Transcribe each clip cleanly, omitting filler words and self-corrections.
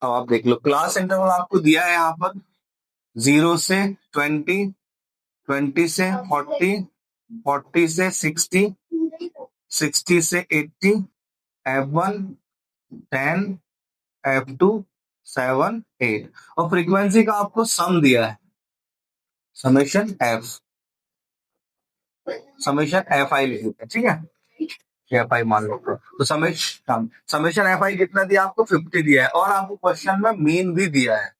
अब आप देख लो, क्लास इंटरवल आपको दिया है यहाँ पर 0 से 20, 20 से 40, 40 से 60, 60 से 80, F1 10, F2 7, 8 और फ्रीक्वेंसी का आपको सम दिया है, समेशन एफ आई लिख देते हैं, ठीक है, एफ आई मान लो। तो समेशन एफ आई कितना दिया आपको, 50 दिया है और आपको क्वेश्चन में मीन भी दिया है।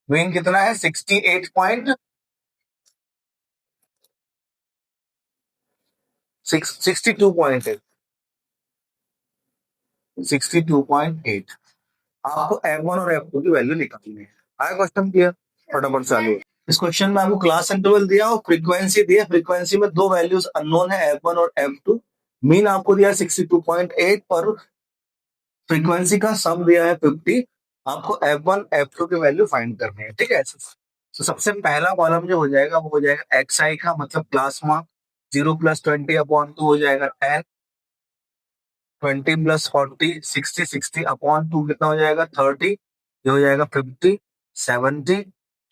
मीन कितना है, 62.8, 62.8 आपको F1 और F2 की वैल्यू निकालनी है। आया क्वेश्चन क्लियर, फटाफट चालू। इस क्वेश्चन में आपको क्लास इंटरवल दिया और फ्रीक्वेंसी दी है। फ्रीक्वेंसी में दो वैल्यूज अननोन है, F1 और F2। मीन आपको दिया 62.8 और फ्रीक्वेंसी का सम दिया है 50। आपको F1 F2 की वैल्यू फाइंड करनी है, ठीक है। तो सबसे पहला कॉलम जो हो जाएगा वो हो जाएगा XI का, मतलब क्लास मार्क 0 + 20/2 हो जाएगा 10, 20 + 40 60, 60/2 कितना हो जाएगा 30, ये हो जाएगा 50, 70,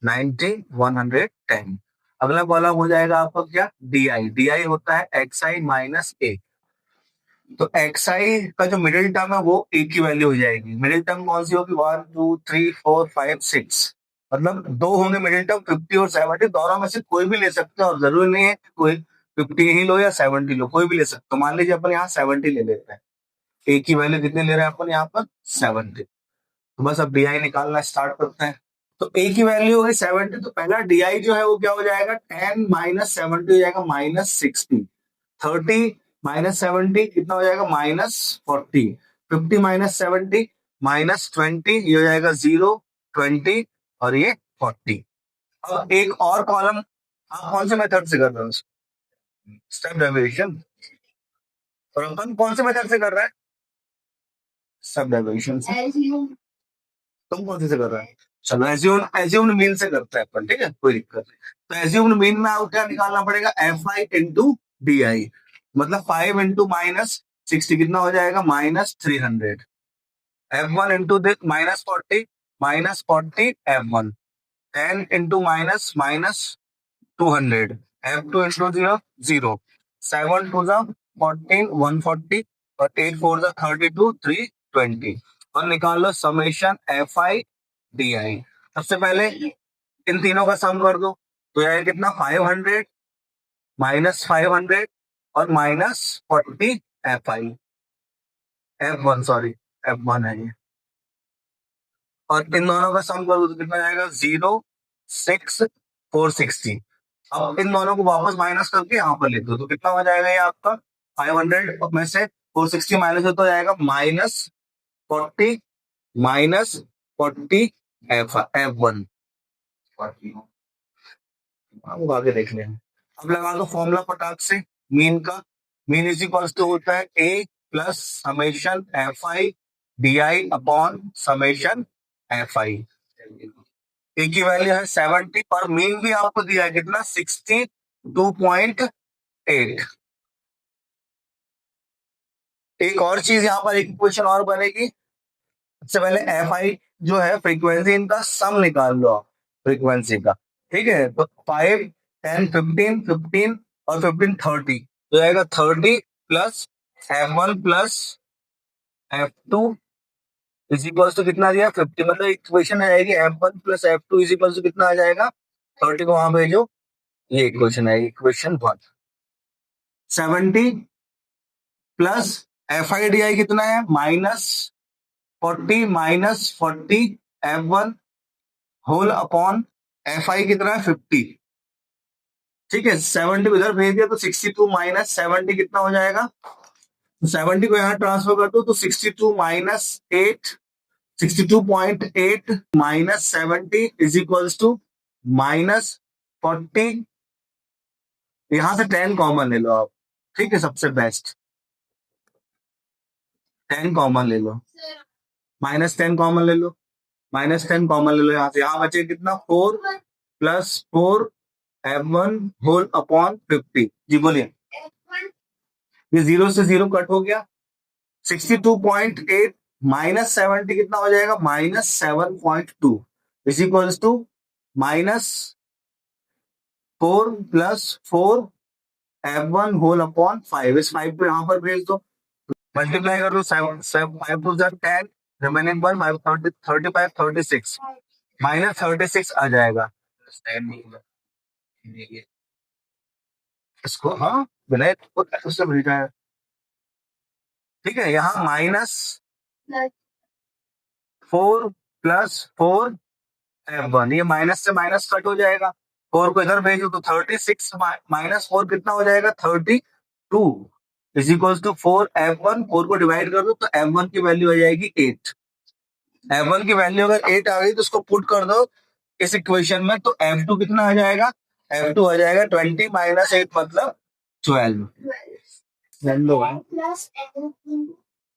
90, 110। अगला कॉलम हो जाएगा आपका क्या, DI। DI होता है XI - A। तो XI का जो मिडिल टर्म है वो A की वैल्यू हो जाएगी। मिडिल टर्म कौन सी होगी, 1 2 3 4 5 6, मतलब दो होंगे मिडिल टर्म, 50 और 70। दोनों में से कोई भी ले सकते हैं और जरूरी नहीं है कोई 50 ही लो या 70 लो, कोई भी ले सकते हो। मान लीजिए अपन यहाँ 70 ले लेते हैं, ए की वैल्यू कितने ले रहे हैं अपन यहाँ पर, 70। तो बस अब DI निकालना स्टार्ट करते हैं। तो ए की वैल्यू होगी 70, तो पहला DI जो है वो क्या हो जाएगा, 10 - 70 हो जाएगा -60, 30 - 70 कितना हो जाएगा, -40, 50 - 70 -20, ये हो जाएगा 0, 20 और ये 40। अब एक और कॉलम आप कौन से मेथड से कर रहे हो, स्टेप डेविएशन, और अपन कौन से मेथड से कर रहे हैं, स्टेप डेविएशन से। तुम कौन से कर रहा है, चलो एज्यूम्ड मीन से करते हैं अपन, ठीक है, कोई दिक्कत नहीं। तो एज्यूम्ड मीन में आपको क्या निकालना पड़ेगा, FI × DI, मतलब 5 × -60 कितना हो जाएगा, -300। F1 × -40, -40 F1, 10 × -200, F2 × 0 0, 7 2 14 140 और 8 4 32 320। और निकाल लो समेशन FI DI। सबसे पहले इन तीनों का सम कर दो, तो यह कितना, 500 -500 और -40 FI F1, सॉरी F1 है ये। और इन दोनों का सम कर दो तो कितना जाएगा, 0 6 460। अब इन दोनों को वापस माइनस करके यहाँ पर लिख दो, तो कितना हो जाएगा ये आपका, 500 में से 460 माइनस होता जाएगा -40 -40 F1। अब आगे देख लें। अब लगा दो फॉर्मूला फटाक से मीन का। मीन इज इक्वल्स टू होता है A + summation FI DI upon summation FI। ए की वैल्यू है 70 और मीन भी आपको दिया है कितना, 62.8। एक और चीज यहाँ पर, एक इक्वेशन और बनेगी। सबसे पहले FI जो है फ्रीक्वेंसी, इनका सम निकाल लो आप फ्रीक्वेंसी का, ठीक है। तो 5 10 15 15 और 15 30 तो जाएगा 30 + F1 + F2 is equals to कितना दिया, 50। मतलब इक्वेशन आ जाएगी F1 + F2 is equals to कितना आ जाएगा, 30 को वहां भेजो, ये इक्वेशन है, इक्वेशन 1। 70 + FI DI कितना है, -40 -40 F1 होल अपॉन FI कितना है, 50, ठीक है। 70 को इधर भेज दिया तो 62 - 70 कितना हो जाएगा, 70 को यहाँ ट्रांसफर कर दो तो 62 - 8, 62.8 - 70 इज इक्वल्स टू -40। यहां से 10 कॉमन ले लो आप, ठीक है, सबसे बेस्ट 10 कॉमन ले लो, -10 कॉमन ले लो, -10 कॉमन ले लो यहाँ से। यहाँ बचे कितना, 4 + 4 F1 होल अपॉन 50। जी बोलिए, ये 0 से 0 कट हो गया, 62.8 -70 कितना हो जाएगा, -7.2 is equals to -4 + 4 F1 whole upon 5। इस 5 को यहाँ पर भेज दो, मल्टीप्लाई कर दो, 5 टू 10, रिमेनिंग 1 5 35 36 -36 आ जाएगा। इसको हाँ बिना उससे भेजा है, ठीक है। यहाँ -4 + 4 F1, ये माइनस से माइनस कट हो जाएगा, 4 को इधर भेजो तो 36 -4 कितना हो जाएगा, 32 इज इक्वल टू 4 F1, 4 को डिवाइड कर दो तो F1 की वैल्यू आ जाएगी 8। F1 की वैल्यू अगर 8 आ गई तो उसको पुट कर दो इस इक्वेशन में, तो F2 कितना आ जाएगा, F2 आ जाएगा 20 - 8 मतलब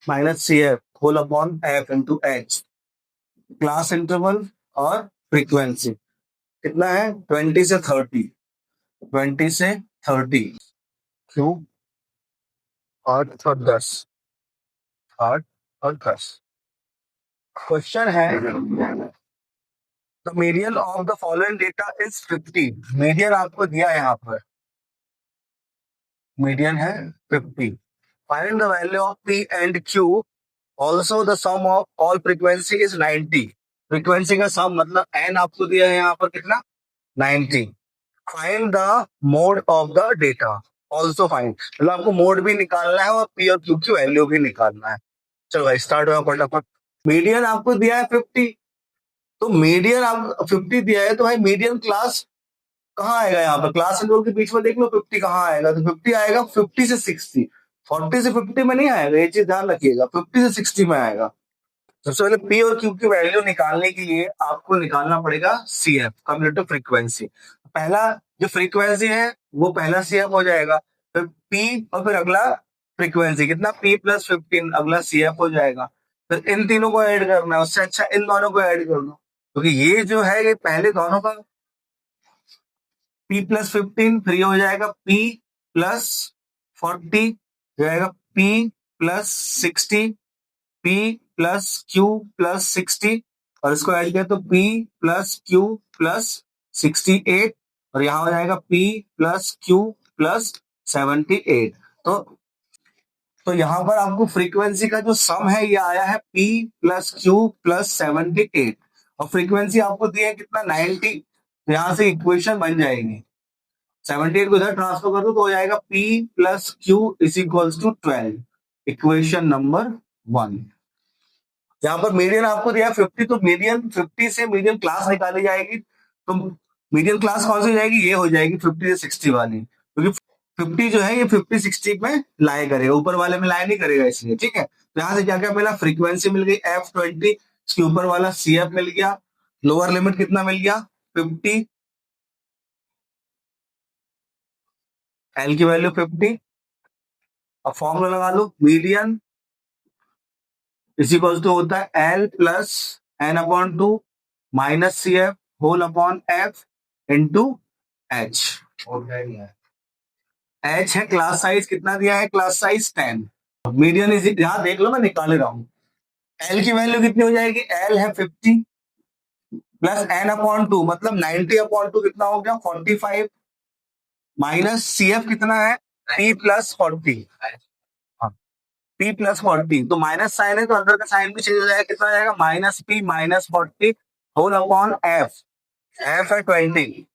12 -CF whole upon F into H। Class interval और फ्रीक्वेंसी कितना है, 20 से 30, 20 से 30 क्यों, 8 और 10, 8 और 10। क्वेश्चन है the median of the following data is 50। Median आपको दिया है, यहाँ पर मीडियन है 50। Find the value of P and Q, also the sum of all frequency is 90। Frequency का सम मतलब n आपको दिया है यहाँ पर कितना, 90। Find the mode of the data, also find, मतलब आपको मोड भी निकालना है और P और Q की वैल्यू भी निकालना है। चलो भाई स्टार्ट हुआ फटाफट। मीडियन आपको दिया है 50, तो मीडियन आप 50 दिया है, तो भाई मीडियन क्लास कहाँ आएगा, यहाँ पर क्लास इंटरवल के बीच में देख लो 50 कहाँ आएगा, तो 50 आएगा 50 से 60, 40 से 50 में नहीं आएगा, ये चीज ध्यान रखिएगा, 50 से 60 में आएगा। सबसे पहले पी और क्यू की वैल्यू निकालने के लिए आपको निकालना पड़ेगा CF, कम्यूटेटिव फ्रीक्वेंसी। पहला जो फ्रीक्वेंसी है वो पहला CF हो जाएगा, फिर पी और फिर अगला फ्रीक्वेंसी कितना, P + 15 अगला CF हो जाएगा। फिर इन तीनों को ऐड करना है, उससे अच्छा इन दोनों को ऐड कर दो, क्योंकि ये जो है ये पहले दोनों का P + 15 फ्री हो जाएगा, P + 40 हो जाएगा, P + 60, P + Q + 60, और इसको ऐड किया तो P + Q + 68, और यहाँ हो जाएगा P + Q + 78। तो यहाँ पर आपको फ्रीक्वेंसी का जो सम है ये आया है P + Q + 78, और फ्रीक्वेंसी आपको दी है कितना, 90। तो यहाँ से इक्वेशन बन जाएगी, 78 को इधर ट्रांसफर कर दो तो हो जाएगा P + Q = 12, इक्वेशन नंबर 1। यहाँ पर मीडियन आपको दिया 50, तो मीडियन 50 से मीडियन क्लास निकाली जाएगी, तो मीडियन क्लास कौन सी हो जाएगी, ये हो जाएगी 50 से 60 वाली, क्योंकि 50 जो है ये 50 60 में लाए करेगा, ऊपर वाले में लाए नहीं करेगा, इसलिए ठीक है। तो यहाँ से क्या क्या मिला, फ्रीक्वेंसी मिल गई F20, इसके ऊपर वाला CF मिल गया, लोअर लिमिट कितना मिल गया 50, L की वैल्यू 50। अब फॉर्मूला लगा लो, मीडियन इक्वल टू होता है L + n/2 -CF whole upon F into H। H है क्लास साइज, कितना दिया है, क्लास साइज 10। मीडियन यहां देख लो मैं निकाल रहा हूं, L की वैल्यू कितनी हो जाएगी, L है 50 + n/2 मतलब 90/2 कितना हो गया 45, माइनस CF कितना है P + 40, P + 40, तो माइनस साइन है तो अंदर का साइन भी चेंज हो जाएगा, कितना जाएगा -P - 40 whole upon F, F है 20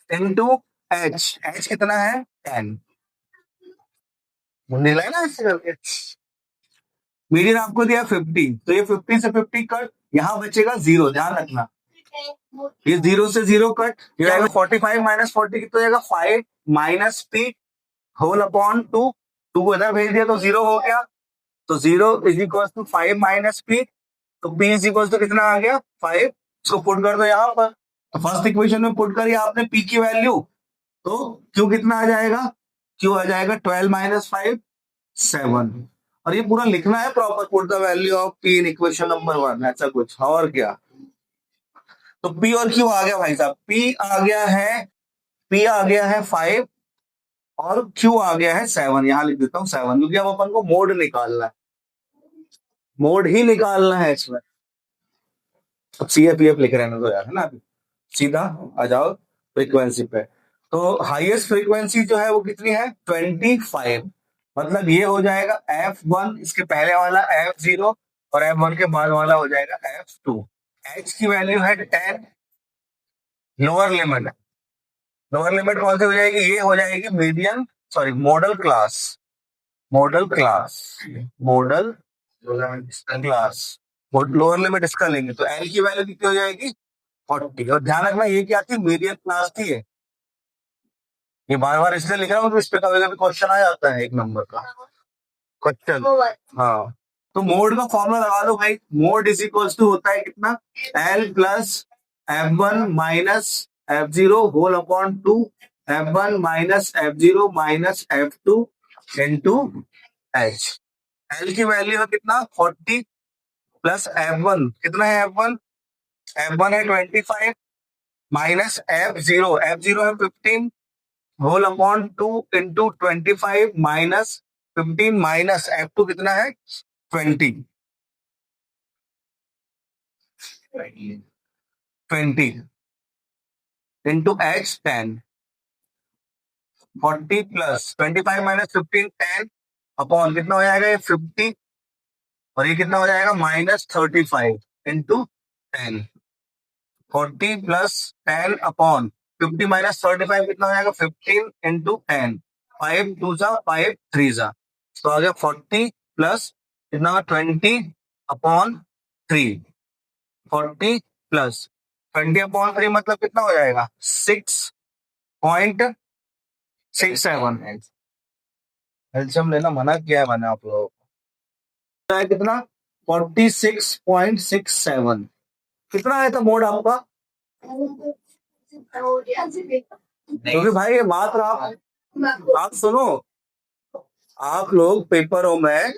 इंटू H कितना है 10, मुंडी लाए ना इससे करके। मीडियन आपको दिया 50, तो ये 50 से 50 कट, यहाँ बचेगा 0, ध्यान रखना, ये 0 से 0 कट, ये आएगा 45 - 40 कितना जाएगा 5 - P होल अपॉन 2, 2 को इधर भेज दिया तो 0 हो गया, तो 0 = 5 - P, तो P = कितना आ गया 5, इसको पुट कर दो यहाँ पर, तो फर्स्ट इक्वेशन में पुट करिए आपने P की वैल्यू, तो Q कितना आ जाएगा, Q आ जाएगा 12 - 5 7, और ये पूरा लिखना है proper, put the value of P in equation number 1, ऐसा कुछ और क्या। तो P और Q आ गया भाई साहब, P आ गया है 5 और Q आ गया है 7, यहां लिख देता हूं 7, क्योंकि अब अपन को मोड निकालना है, मोड ही निकालना है इसमें। अब CFPF लिख रहे हैं तो यार, है ना। अभी सीधा आ जाओ फ्रीक्वेंसी पे। तो हाईएस्ट फ्रीक्वेंसी जो है वो कितनी है, 25। मतलब ये हो जाएगा F1, इसके पहले वाला F0, और F1 के बाद वाला हो जाएगा F2। H की वैल्यू है 10, लोअर लिमिट। लोअर लिमिट कौन सी हो जाएगी, ये हो जाएगी medium, sorry model class, model class, model class. Lower limit इसका लेंगे तो एल की वैल्यू कितनी हो जाएगी, 40। और ध्यान रखना ये क्या थी, मीडियम क्लास थी ये। ये बार बार इसलिए लिख रहा हूँ तो इस पे कभी कभी क्वेश्चन आ जाता है 1 नंबर का क्वेश्चन। हाँ, तो मोड का फॉर्मूला लगा दो भाई। मोड इज इक्वल्स टू होता है कितना, L plus F1 minus F0 whole upon 2, F1 minus F0 minus F2 into H. L की वैल्यू है कितना, 40, प्लस F1 कितना है, F1 है 25, माइनस F0 है 15 whole upon 2 into 25 minus 15 minus F2 कितना है 20, 20 into H 10, 40 plus 25 minus 15 10 upon कितना हो जाएगा ये 50, और ये कितना हो जाएगा minus 35 into 10, 40 plus 10 upon 50 minus 35 कितना हो जाएगा 15 इंटू 10, 5 2 जा 5 3 जा, तो आ गया 40 प्लस कितना 20 अपॉन 3, 40 प्लस 20 अपॉन 3 मतलब कितना हो जाएगा 6.67। एल्शियम लेना मना किया है मैंने आप लोगों को। है कितना, 46.67। कितना आया था मोड आपका, क्योंकि भाई ये मात्र आप सुनो, आप लोग पेपरों में,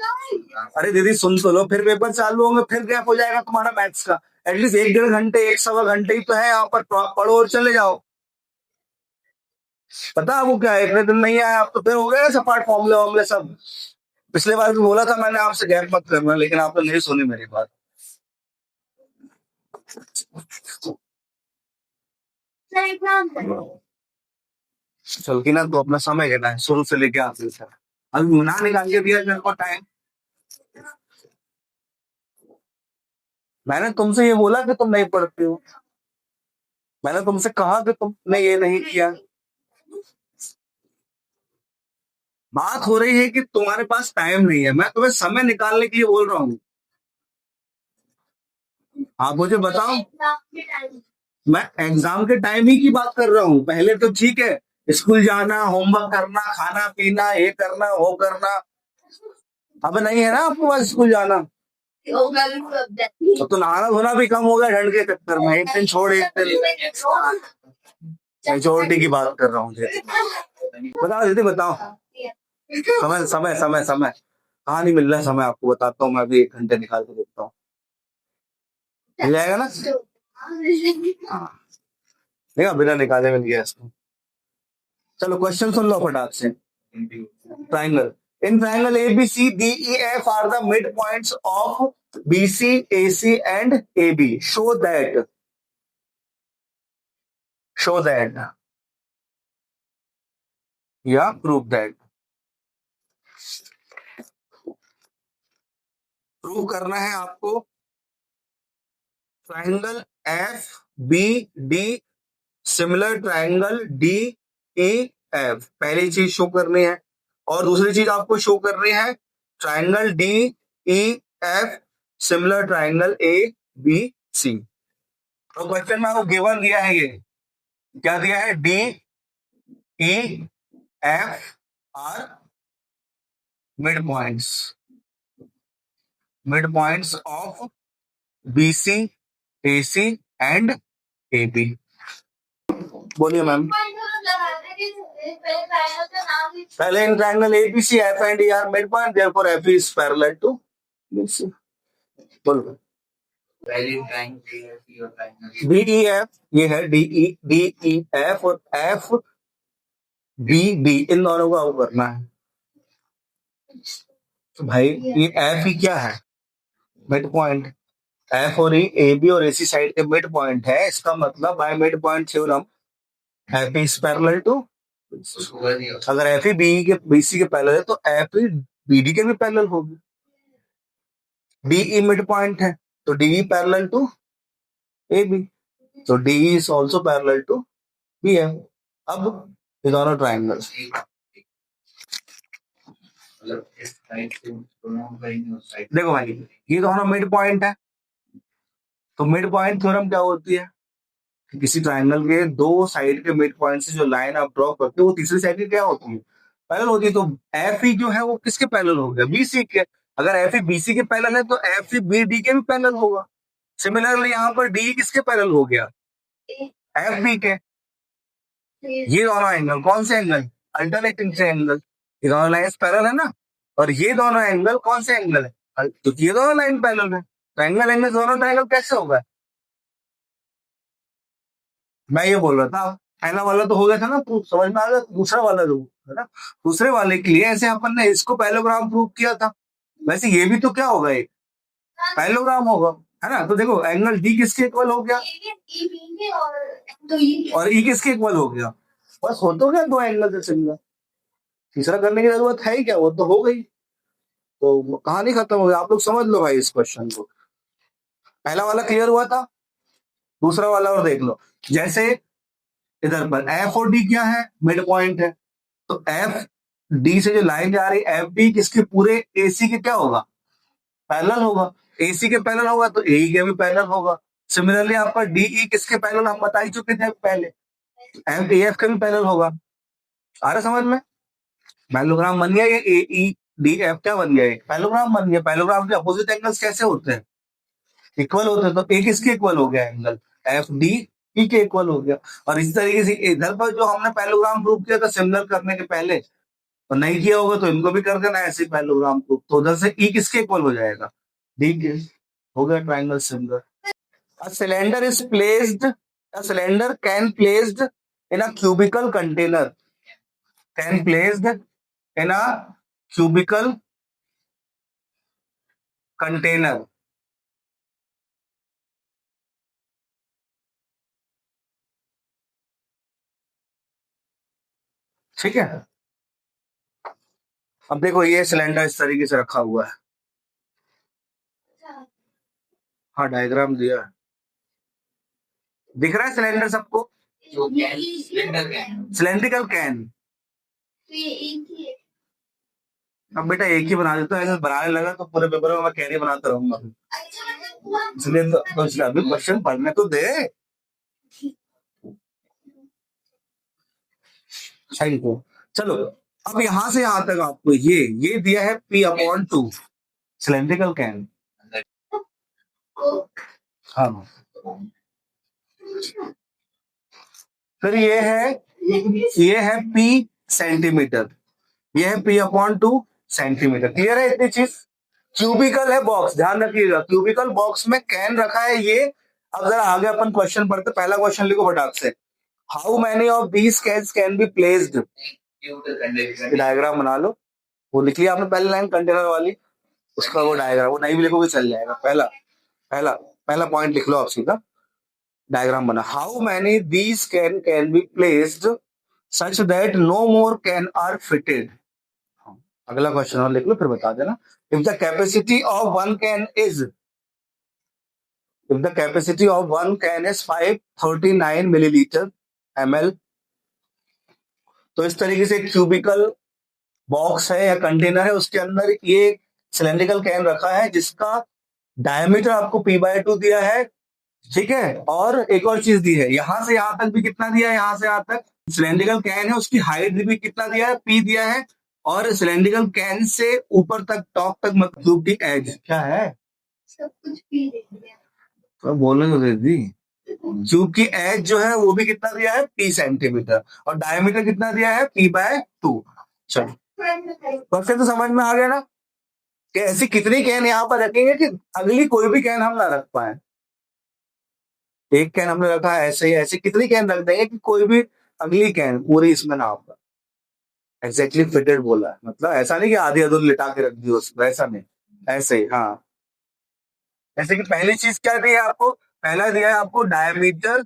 अरे दीदी सुन तो लो, फिर पेपर चालू होंगे फिर गैप हो जाएगा तुम्हारा मैथ्स का। एटलीस्ट 1 1.5 घंटे 1 सवा घंटे ही तो है यहाँ पर, पढ़ो और चले जाओ। पता आपको क्या है, इतने दिन नहीं आया आप तो फिर हो गए सपाट फॉर्मूले वॉर्मूले सब। पिछले बार भी बोला था मैंने आपसे गैप मत करना, लेकिन आपने नहीं सुनी मेरी बात। चल की ना तो अपना समय लेना है शुरू से लेके आखिर तक। अभी ना निकाल के दिया मेरे को टाइम। मैंने तुमसे ये बोला कि तुम नहीं पढ़ती हो, मैंने तुमसे कहा कि तुमने ये नहीं किया। बात हो रही है कि तुम्हारे पास टाइम नहीं है, मैं तुम्हें समय निकालने के लिए बोल रहा हूँ। आप मुझे बताओ, मैं एग्जाम के टाइम ही की बात कर रहा हूँ। पहले तो ठीक है, स्कूल जाना, होमवर्क करना, खाना पीना, ये करना वो करना। अब नहीं है ना आपके पास स्कूल जाना, तो नहाना धोना भी कम हो गया ठंड के चक्कर में। एक दिन छोड़ एक दिन, मेजोरिटी की बात कर रहा हूँ। बताओ दीदी बताओ, समय समय समय समय कहाँ नहीं मिल रहा है समय, आपको बताता हूँ मैं अभी 1 घंटे निकाल के देखता हूँ, मिल जाएगा ना। हाँ, देखा बिना निकाले मिल गया इसको। चलो क्वेश्चन सुन लो फटाक से। Triangle, in triangle ABC, DEF are the midpoints of BC, AC and AB. Show that या prove that। प्रूव करना है आपको triangle F B D similar triangle D A F, पहली चीज शो करनी है। और दूसरी चीज आपको शो करनी है triangle D E F similar triangle A B C. तो क्वेश्चन में आपको गिवन दिया है, ये क्या दिया है, D E F are mid points of BC AC and AB. बोलिए मैम। पहले in triangle ABC F and E are mid point, therefore F is parallel to BC. बोलो। डी ई एफ ये है, डी ई एफ, और F B D, इन दोनों को अब करना है। तो भाई ये एफ ही क्या है, मिड पॉइंट। एफ और ए बी और एसी साइड के मिड पॉइंट है, इसका मतलब by mid point theorem F is parallel to, अगर एफ ही बीसी के पैरेलल है तो एफ ही बीडी के भी पैरेलल होगी। डी ई मिड पॉइंट है तो D E parallel to A B, तो D is also parallel to B M. अब ये दोनों ट्राइंगल्स, देखो भाई ये दोनों मिड पॉइंट है, तो मिड पॉइंट थ्योरम क्या होती है कि किसी ट्राइंगल के दो साइड के मिड पॉइंट से जो लाइन आप ड्रॉ करते हो वो तीसरी साइड की क्या होती है, पैरेलल होती है। तो एफ ई जो है वो किसके पैरेलल हो गया, बीसी के। अगर एफ ई बीसी के पैरेलल है तो एफ ई बी डी के भी पैरेलल होगा। सिमिलरली यहाँ पर डी किसके पैरेलल हो गया, एफ बी के। ये दोनों एंगल कौन से एंगल, अल्टरनेटिंग से एंगल, ये दोनों लाइन पैरेलल है ना। और ये दोनों एंगल कौन से एंगल है, क्योंकि ये दोनों लाइन पैरेलल है, तो एंगल एंगल दोनों ट्रायंगल कैसे होगा। मैं ये बोल रहा था पहला वाला तो हो गया था ना, समझ में आ गया। दूसरा वाला जो है ना, दूसरे वाले के लिए ऐसे अपन ने इसको पैरेललोग्राम प्रूव किया था, वैसे ये भी तो क्या होगा, एक पैरेललोग्राम होगा, है ना। तो देखो एंगल डी किसके इक्वल हो गया और ई किसके इक्वल हो गया, बस हो तो गया दो एंगल से सिमिलर, तीसरा करने की जरूरत है ही क्या, वो तो हो गई, तो कहानी खत्म हो गई। आप लोग समझ लो भाई इस क्वेश्चन को, पहला वाला क्लियर हुआ था, दूसरा वाला और देख लो। जैसे इधर पर एफ और डी क्या है, मिड पॉइंट है, तो एफ डी से जो लाइन जा रही है एफ डी किसके पूरे एसी के क्या होगा, पैरेलल होगा। एसी के पैरेलल होगा तो एई के भी पैरेलल होगा। सिमिलरली आपका डीई किसके पैरेलल हम बता ही चुके थे पहले, एफ ए एफ के भी पैरेलल होगा। आ रहा समझ में, पैरेललोग्राम बन गया, ये ए ई डी एफ क्या बन गया, पैरेललोग्राम बन गया। पैरेललोग्राम के अपोजिट एंगल्स कैसे होते हैं, इक्वल होते हैं, तो ए किसके इक्वल हो गया एंगल, एफ डी ई के इक्वल हो गया। और इस तरीके से इधर पर जो हमने पैरेललोग्राम प्रूव किया था सिमिलर करने के पहले, और नहीं किया होगा तो इनको भी कर देना ऐसे पैरेललोग्राम प्रूव, तो उधर से ई किसके इक्वल हो जाएगा, डी के, हो गया triangle similar. A cylinder is placed, a cylinder can placed in a cubical container, can placed in a cubical container, ठीक है। अब देखो ये सिलेंडर इस तरीके से रखा हुआ है, हाँ डायग्राम दिया है, दिख रहा है सिलेंडर सबको, सिलेंड्रिकल कैन। अब बेटा एक ही बना देता हूँ, ऐसे बनाने लगा तो पूरे पेपर में मैं कैन ही बनाता रहूंगा, इसलिए तो इसलिए अभी क्वेश्चन पढ़ने तो दे। सही को चलो, अब यहां से यहां तक आपको ये दिया है P/2 सिलेंड्रिकल कैन, हाँ। फिर ये है P सेंटीमीटर, ये है P/2 सेंटीमीटर, क्लियर है इतनी चीज। क्यूबिकल है बॉक्स, ध्यान रखिएगा क्यूबिकल बॉक्स में कैन रखा है ये। अब जरा आगे अपन क्वेश्चन पढ़ते, पहला क्वेश्चन लिखो फटाक से, how many of these cans can be placed, diagram बना लो। वो लिख लिया आपने पहली लाइन कंटेनर वाली, उसका वो डायग्राम, वो नहीं भी लिखोगे चल जाएगा। पहला पहला पहला पॉइंट लिख लो आप सीधा, डायग्राम बना, how many these can be placed such that no more can are fitted. अगला क्वेश्चन और लिख लो फिर बता देना। If the capacity of one can is, if the capacity of one can is 539 milliliter ml, तो इस तरीके से क्यूबिकल बॉक्स है या कंटेनर है, उसके अंदर ये सिलेंड्रिकल कैन रखा है जिसका डायमीटर आपको P/2 दिया है, ठीक है। और एक और चीज दी है, यहां से यहां तक भी कितना दिया है, यहां से यहां तक सिलेंड्रिकल कैन है उसकी हाइट भी कितना दिया है, P दिया है। और सिलेंड्रिकल कैन से ऊपर तक टॉप तक मतलब की एज क्या है, सब कुछ P तो बोलने तो दे दी। क्यूब की एज जो है वो भी कितना दिया है, P सेंटीमीटर, और डायमीटर कितना दिया है, P/2। चलो क्वेश्चन तो समझ में आ गया ना, कि ऐसी कितनी कैन यहाँ पर रखेंगे कि अगली कोई भी कैन हम ना रख पाए। एक कैन हमने रखा है ऐसे ही, ऐसे कितनी कैन रख देंगे कि कोई भी अगली कैन पूरी इसमें ना हो। एग्जैक्टली फिटेड बोला है, मतलब ऐसा नहीं कि आधी अधूरी लिटा के रख दी उसको, ऐसा नहीं, ऐसे ही, हाँ। जैसे कि पहली चीज क्या दी है आपको, पहला दिया है आपको डायमीटर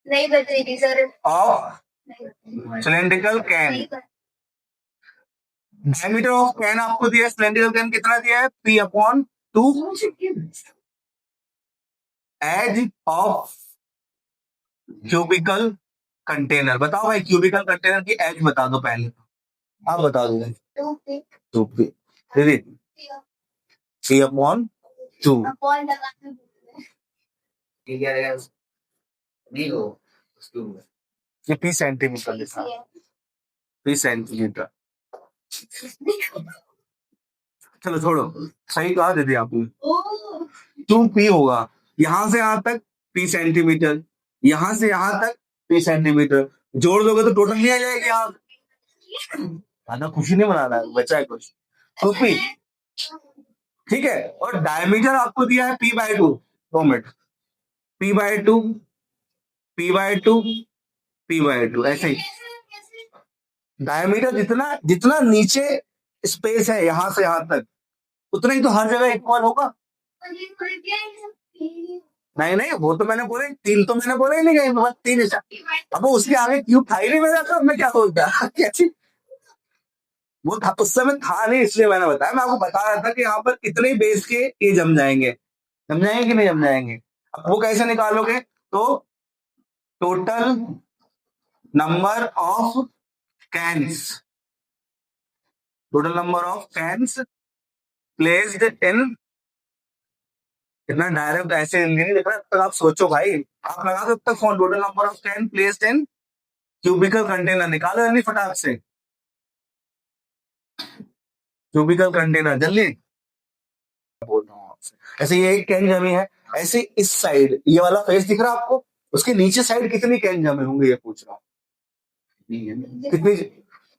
नहीं बचेगी sir of cylindrical can. Diameter of can आपको दिया है, सिलेंड्रिकल कैन कितना दिया है, pi upon 2। Edge of cubical container, बताओ भाई क्यूबिकल कंटेनर की एज बता दो पहले, आप बता दो। 2p दीदी, पी अपॉन 2, ये पी सेंटीमीटर लिखा, पी सेंटीमीटर। चलो छोड़ो, सही कहा दीदी आपने, 2p होगा, यहां से यहां तक p सेंटीमीटर, यहां से यहां तक p सेंटीमीटर, जोड़ दोगे तो टोटल नहीं आ जाएगी। आप खाना खुशी नहीं मना रहा है, बचा है कुछ, 2p, ठीक है। और डायमीटर आपको दिया है p/2, 2 minute, p/2, p/2, p/2, ऐसे ही। डायमीटर जितना जितना नीचे स्पेस है यहां से यहां तक, उतना ही तो हर जगह इक्वल होगा। नहीं नहीं, वो तो मैंने बोले 3, तो मैंने बोला ही नहीं कहीं, बस 3 ऐसा। अब वो उसके आगे क्यों था ही नहीं मेरा, तो मैं क्या बोलता कैसी, वो था उस समय था नहीं, इसलिए मैंने बताया, मैं आपको बता रहा था कि यहाँ पर इतने बेस के ये जम जाएंगे, जम जाएंगे कि नहीं जम जाएंगे। अब वो कैसे निकालोगे, तो total number of cans, total number of cans placed in, इतना डायरेक्ट ऐसे नहीं लिख रहा, तब तक आप सोचो भाई, आप लगा दो तब तक phone, total number of can placed in cubical container, निकालो यानी फटाक से क्यूबिकल कंटेनर जल्दी। बोल रहा हूँ आपसे, ऐसे ये एक कैन जमी है, ऐसे इस साइड ये वाला फेस दिख रहा है आपको, उसके नीचे साइड कितनी कैन जमे होंगे ये पूछ रहा हूँ, कितनी,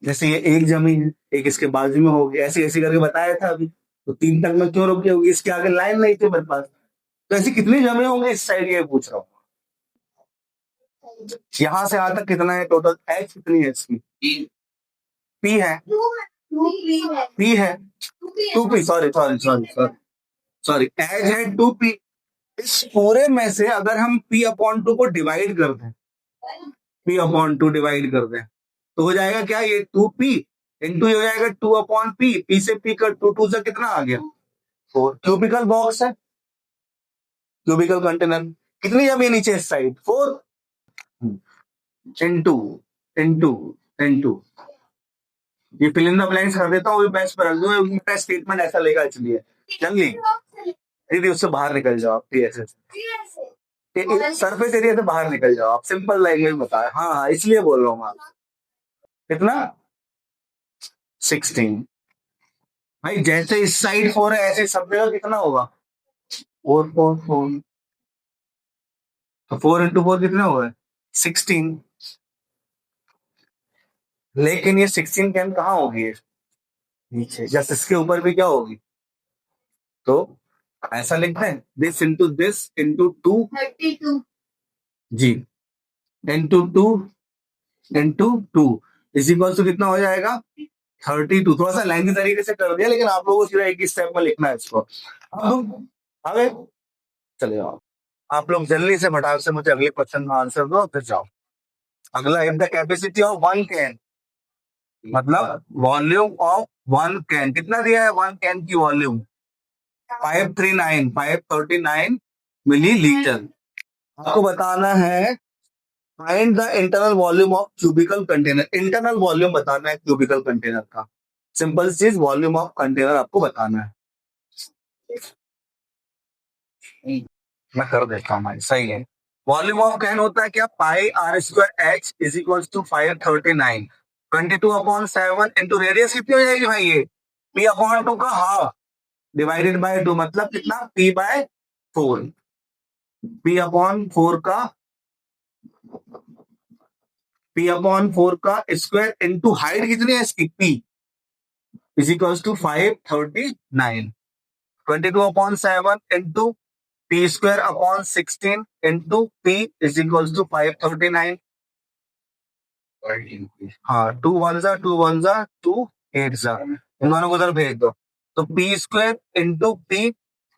जैसे ये एक जमी है, एक इसके बाजू में होगी, ऐसे ऐसे करके बताया था अभी, तो 3 तक में क्यों रुकी होगी, इसके आगे लाइन नहीं थी मेरे पास, तो ऐसे कितने जमे होंगे इस साइड, ये पूछ रहा हूँ। यहां से यहां तक कितना है टोटल, एच कितनी है इसकी, पी है, पी है 2p, sorry sorry sorry sorry sorry, H है 2p। इस पूरे में से अगर हम p/2 को डिवाइड कर दें, p/2 डिवाइड कर दें, तो हो जाएगा क्या, ये 2p इंटू हो जाएगा 2/p, p से p का 2 से कितना आ गया 4। क्यूबिकल बॉक्स है, क्यूबिकल कंटेनर, कितनी जमी नीचे इस साइड 4, इंटू इंटू इंटू, ये फिल इन द ब्लैंक्स कर देता हूँ, बेस्ट पर रख दो, उनका स्टेटमेंट ऐसा लेगा, इसलिए जल्दी दीदी उससे बाहर निकल जाओ आप, सरफेस एरिया से बाहर निकल जाओ आप, सिंपल लैंग्वेज बताए, हाँ हाँ इसलिए बोल रहा हूँ आप, कितना 16, भाई जैसे इस साइड 4 है ऐसे सब जगह कितना होगा 4 4 4, तो 4 इंटू 4 कितना होगा 16, लेकिन ये 16 कैन कहाँ होगी नीचे, जस्ट इसके ऊपर भी क्या होगी, तो ऐसा लिखते हैं दिस इंटू 2 जी, into 2 into 2 is equal to कितना हो जाएगा 32। थोड़ा सा लाइन तरीके से कर दिया, लेकिन आप लोगों को सिर्फ एक ही स्टेप में लिखना है इसको। अब आगे चले जाओ, आप लोग जल्दी से फटाक से मुझे अगले क्वेश्चन का आंसर दो, फिर जाओ अगला। If the capacity of 1 can, मतलब वॉल्यूम ऑफ 1 कैन कितना दिया है, 1 कैन की वॉल्यूम 539 मिलीलीटर। आपको बताना है find the internal volume of cubical container, internal volume बताना है क्यूबिकल कंटेनर का, सिंपल चीज वॉल्यूम ऑफ कंटेनर आपको बताना है। मैं कर देता हूँ भाई, सही है। वॉल्यूम ऑफ कैन होता है क्या, pi r square h is equal to 539, 22/7 into radius कितनी हो जाएगी भाई, ये p/2 का हाफ डिवाइडेड बाय 2, मतलब कितना p/4, p/4 का p/4 का स्क्वायर इंटू हाइट कितनी है इसकी p is equal to 539, 22/7 into p square upon 16 into p is equal to 539, हाँ, 2 1 जा 2 8 जा, इन दोनों को उधर भेज दो। तो pi square into pi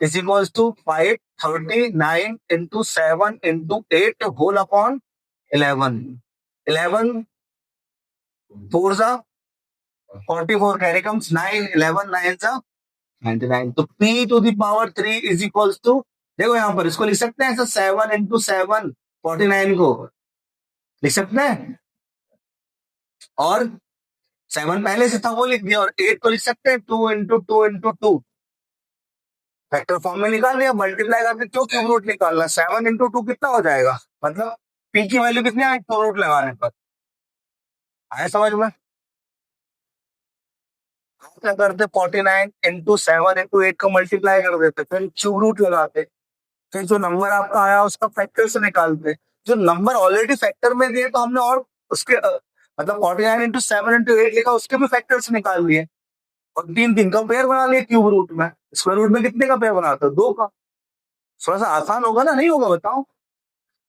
is equals to 539 into 7 into 8 whole upon 11। 11 4 जा 44, कैरी कम्स 9, 11 9 जा 99। तो p to the power 3 is equals to, देखो यहां पर इसको लिख सकते हैं ऐसा 7 इंटू 7 49 को लिख सकते हैं, और 7 पहले से था वो लिख दिया, और 8 को लिख सकते हैं 2 इंटू 2 इंटू 2, फैक्टर फॉर्म में निकाल दिया, मल्टीप्लाई करके क्यों क्यूब रूट निकालना, 7 इंटू 2 कितना हो जाएगा, मतलब p की वैल्यू कितनी आई क्यूब रूट लगाने पर, आया समझ में। क्या करते 49 इंटू 7 इंटू 8 को मल्टीप्लाई कर देते, फिर क्यूब रूट लगाते, फिर जो नंबर आपका आया उसका फैक्टर से निकालते, जो नंबर ऑलरेडी फैक्टर में दिए तो हमने और उसके मतलब 49 इंटू 7 इंटू 8 लिखा, उसके भी फैक्टर से निकाल लिए, और 3 3 का पेयर बना लिया क्यूब रूट में। स्क्वायर रूट में कितने का पेयर बनाते हो, 2 का। थोड़ा सा आसान होगा ना, नहीं होगा बताओ।